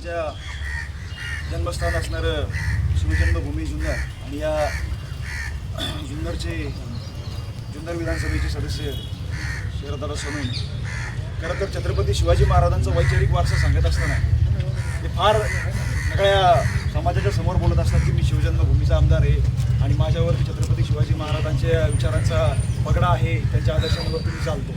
महाराजांच्या जन्मस्थान असणारं शिवजन्मभूमी जुन्नर आणि या जुन्नर विधानसभेचे सदस्य शरददादा सोनवणे खरं तर छत्रपती शिवाजी महाराजांचा वैचारिक वारसा सांगत असताना ते फार सगळ्या समाजाच्या समोर बोलत असतात की मी शिवजन्मभूमीचा आमदार आहे आणि माझ्यावरती छत्रपती शिवाजी महाराजांच्या विचारांचा पगडा आहे, त्यांच्या आदर्शांवरती मी चालतो.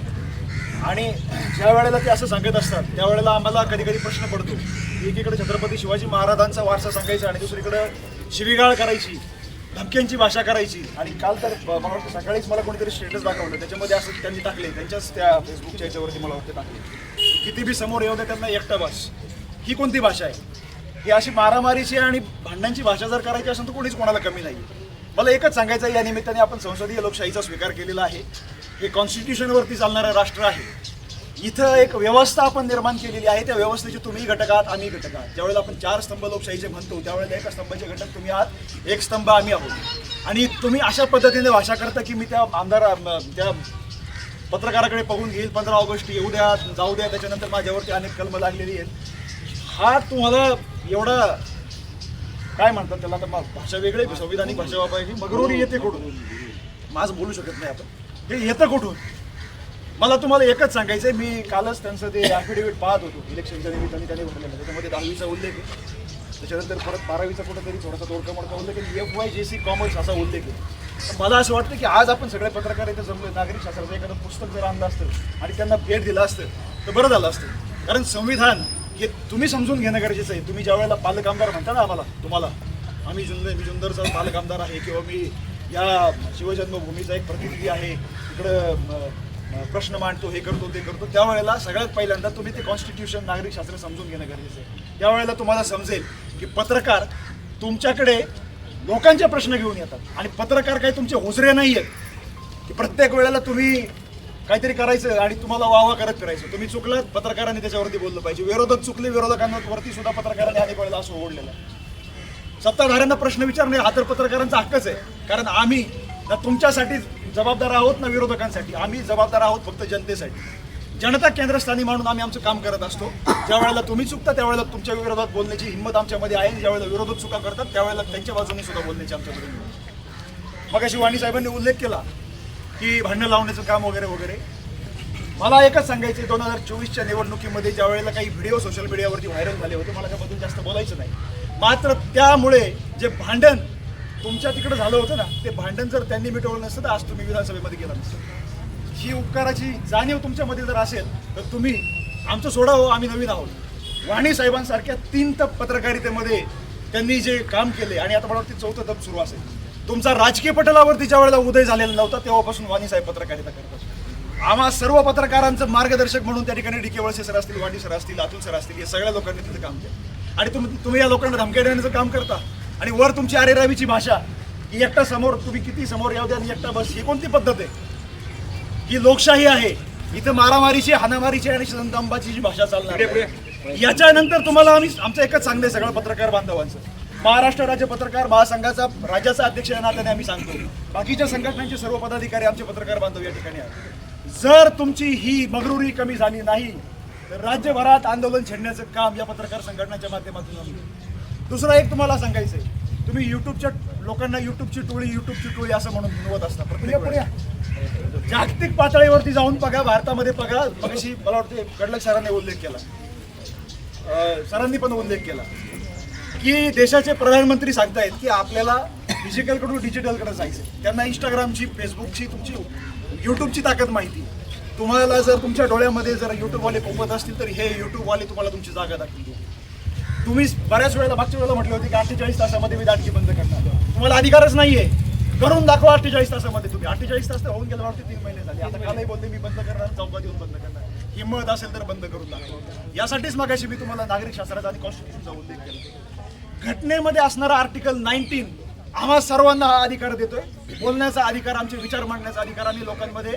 आणि ज्या वेळेला ते असं सांगत असतात त्यावेळेला आम्हाला कधी कधी प्रश्न पडतो की एकीकडे छत्रपती शिवाजी महाराजांचा वारसा सांगायचा आणि दुसरीकडं शिवीगाळ करायची, धमक्यांची भाषा करायची. आणि काल तर मला वाटतं सकाळीच मला कोणीतरी स्टेटस दाखवलं, त्याच्यामध्ये असं त्यांनी टाकले, त्यांच्याच त्या फेसबुकच्या याच्यावरती मला वाटतं टाकले, किती बी समोर येऊ दे त्यांना एकटा बस. ही कोणती भाषा आहे? ही अशी मारामारीची आणि भांडणांची भाषा जर करायची असेल तर कोणीच कोणाला कमी नाही. मला एकच सांगायचं आहे, या निमित्ताने आपण संसदीय लोकशाहीचा स्वीकार केलेला आहे. हे कॉन्स्टिट्यूशनवरती चालणारं राष्ट्र आहे. इथं एक व्यवस्था आपण निर्माण केलेली आहे, त्या व्यवस्थेचे तुम्ही घटक आहात, आम्ही घटक आहात. ज्यावेळेला आपण 4 स्तंभ लोकशाहीचे म्हणतो त्यावेळेला एका स्तंभाचे घटक तुम्ही आहात, एक स्तंभ आम्ही आहोत. आणि तुम्ही अशा पद्धतीने भाषा करता की मी त्या त्या पत्रकाराकडे बघून घेईल, 15 ऑगस्ट येऊ द्या जाऊ द्या, त्याच्यानंतर माझ्यावरती अनेक कलमं लागलेली आहेत. हा तुम्हाला एवढा काय म्हणतात त्याला, तर भाषा वेगळी, संविधानिक भाषा वापरायची मगरुरी येते कुठून? माझं बोलू शकत नाही आपण, हे येतं कुठून? मला तुम्हाला एकच सांगायचं आहे, मी कालच त्यांचं ते ॲफिडेव्हिट पाहत होतो इलेक्शनच्या निमित्ताने त्यांनी भरलेलं, त्याच्यामध्ये 10वीचा उल्लेख आहे, त्याच्यानंतर परत 12वीचा कुठेतरी थोडासा तोडका मोडका उल्लेख आहे, FYJC कॉमर्स असा उल्लेख आहे. मला असं वाटतं की आज आपण सगळे पत्रकार इथे जमले, नागरिक शास्त्राचं एखादं पुस्तक जर आणलं असतं आणि त्यांना भेट दिलं असतं तर बरं झालं असतं. कारण संविधान हे तुम्ही समजून घेणं गरजेचं आहे. तुम्ही ज्या वेळेला पालक आमदार म्हणता ना तुम्हाला मी जुन्नरचा पालक आमदार आहे किंवा मी या शिवजन्मभूमीचा एक प्रतिनिधी आहे, इकडं प्रश्न मांडतो, हे करतो ते करतो, त्यावेळेला सगळ्यात पहिल्यांदा तुम्ही ते कॉन्स्टिट्यूशन नागरिकशास्त्र समजून घेणं गरजेचं आहे. त्यावेळेला तुम्हाला समजेल की पत्रकार तुमच्याकडे लोकांचे प्रश्न घेऊन येतात आणि पत्रकार काही तुमचे हुजरे नाही आहेत की प्रत्येक वेळेला तुम्ही काहीतरी करायचं आणि तुम्हाला वाहवा करत फिरायचं. तुम्ही चुकलात, पत्रकारांनी त्याच्यावरती बोललं पाहिजे. विरोधक चुकले, विरोधकांवरती सुद्धा पत्रकारांनी अनेक वेळेला असं ओढलेलं आहे. सत्ताधाऱ्यांना प्रश्न विचारणे हा तर पत्रकारांचा हक्कच आहे, कारण आम्ही ना तुमच्यासाठी जबाबदार आहोत ना विरोधकांसाठी, आम्ही जबाबदार आहोत फक्त जनतेसाठी. जनता केंद्रस्थानी मानून आम्ही आमचं काम करत असतो. ज्या वेळेला तुम्ही चुकता त्यावेळेला तुमच्या विरोधात बोलण्याची हिंमत आमच्यामध्ये आहे, ज्या वेळेला विरोधक चुका करतात त्यावेळेला त्यांच्या बाजूने सुद्धा बोलण्याची आमच्याकडे हिंमत. मग अशी वाणी साहेबांनी उल्लेख केला की भांडणं लावण्याचं काम वगैरे वगैरे. मला एकच सांगायचं, 2024च्या निवडणुकीमध्ये ज्या वेळेला काही व्हिडिओ सोशल मीडियावरती व्हायरल झाले होते, मला त्याबद्दल जास्त बोलायचं नाही. मात्र त्यामुळे जे भांडण तुमच्या तिकडे झालं होतं ना, ते भांडण जर त्यांनी मिटवलं नसतं तर आज तुम्ही विधानसभेमध्ये गेला नसतं. ही उपकाराची जाणीव तुमच्यामध्ये जर असेल तर तुम्ही आमचं सोडावं, आम्ही नवीन आहोत. वाणी साहेबांसारख्या 3 तप पत्रकारितेमध्ये त्यांनी जे काम केले आणि आता मला वाटतं 4थं तप सुरू असेल. तुमचा राजकीय पटलावरती ज्या वेळेला उदय झालेला नव्हता तेव्हापासून वाणी साहेब पत्रकारिता करतात. आम्हा सर्व पत्रकारांचं मार्गदर्शक म्हणून त्या ठिकाणी DK वळसे सर असतील, वाणी सर असतील, अतुल सर असतील, या सगळ्या लोकांनी तिथं काम केलं. आणि तुम्ही या लोकांना धमक्या देण्याचं काम करता आणि वर तुमची अरेरावीची भाषा की एकटा समोर, तुम्ही किती समोर येऊ द्या आणि एकटा बस, ही कोणती पद्धत आहे? ही लोकशाही आहे. इथं मारामारीची, हाणामारीची आणि दंबाची जी भाषा चालणार आहे. याच्यानंतर तुम्हाला आमचं एकच सांगणं सगळं पत्रकार बांधवांचं, महाराष्ट्र राज्य पत्रकार महासंघाचा राज्याचा अध्यक्ष या नात्याने आम्ही सांगतो, बाकीच्या संघटनांचे सर्व पदाधिकारी आमचे पत्रकार बांधव या ठिकाणी आहेत. जर तुमची ही मगरुरी कमी झाली नाही तर राज्यभरात आंदोलन छेडण्याचं काम या पत्रकार संघटनांच्या माध्यमातून आम्ही. दुसरं एक तुम्हाला सांगायचं आहे, तुम्ही युट्यूबच्या लोकांना युट्यूबची टोळी असं म्हणून हिनवत असता. प्रत्येक जागतिक पातळीवरती जाऊन बघा, भारतामध्ये बघा. मगाशी मला वाटतं कडलक सरांनी उल्लेख केला, सरांनी पण उल्लेख केला की देशाचे प्रधानमंत्री सांगतायत की आपल्याला फिजिकलकडून डिजिटलकडे जायचं. त्यांना इंस्टाग्रामची, फेसबुकची, तुमची यूट्यूबची ताकद माहिती. तुम्हाला जर तुमच्या डोळ्यामध्ये जर यूट्यूबवाले पोपत असतील तर हे यूट्यूबवाले तुम्हाला तुमची जागा दाखवतील. तुम्ही बऱ्याच वेळेला मागच्या वेळेला म्हटलं होते की 48 तासामध्ये मी दाटकी बंद करणार. तुम्हाला अधिकारच नाहीये, करून दाखवा 48 तासामध्ये. तुम्ही 48 तास तर होऊन गेलं वाटते, 3 महिने झाले. आता कालही बोलते मी बंद करणार, चौकात येऊन बंद करणार. हिंमत असेल तर बंद करून दाखवा. यासाठीच मगाशी मी तुम्हाला नागरिक शास्त्राचा आणि कॉन्स्टिट्यूशनचा उल्लेख केला. घटनेमध्ये असणारा आर्टिकल 19 आम्हा सर्वांना हा अधिकार देतोय, बोलण्याचा अधिकार, आमचे विचार मांडण्याचा अधिकार आणि लोकांमध्ये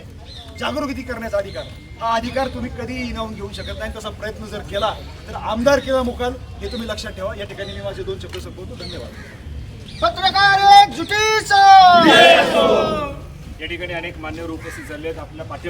जागृती करण्याचा अधिकार. हा अधिकार तुम्ही कधीही हिरावून घेऊ शकत नाही. तसा प्रयत्न जर केला तर आमदार किंवा मुकाल हे तुम्ही लक्षात ठेवा. या ठिकाणी मी माझे 2 शब्द संपवतो. धन्यवाद. पत्रकार एकजुटीचा या ठिकाणी अनेक मान्यवर उपस्थित झाले आहेत. आपल्या पाठीवर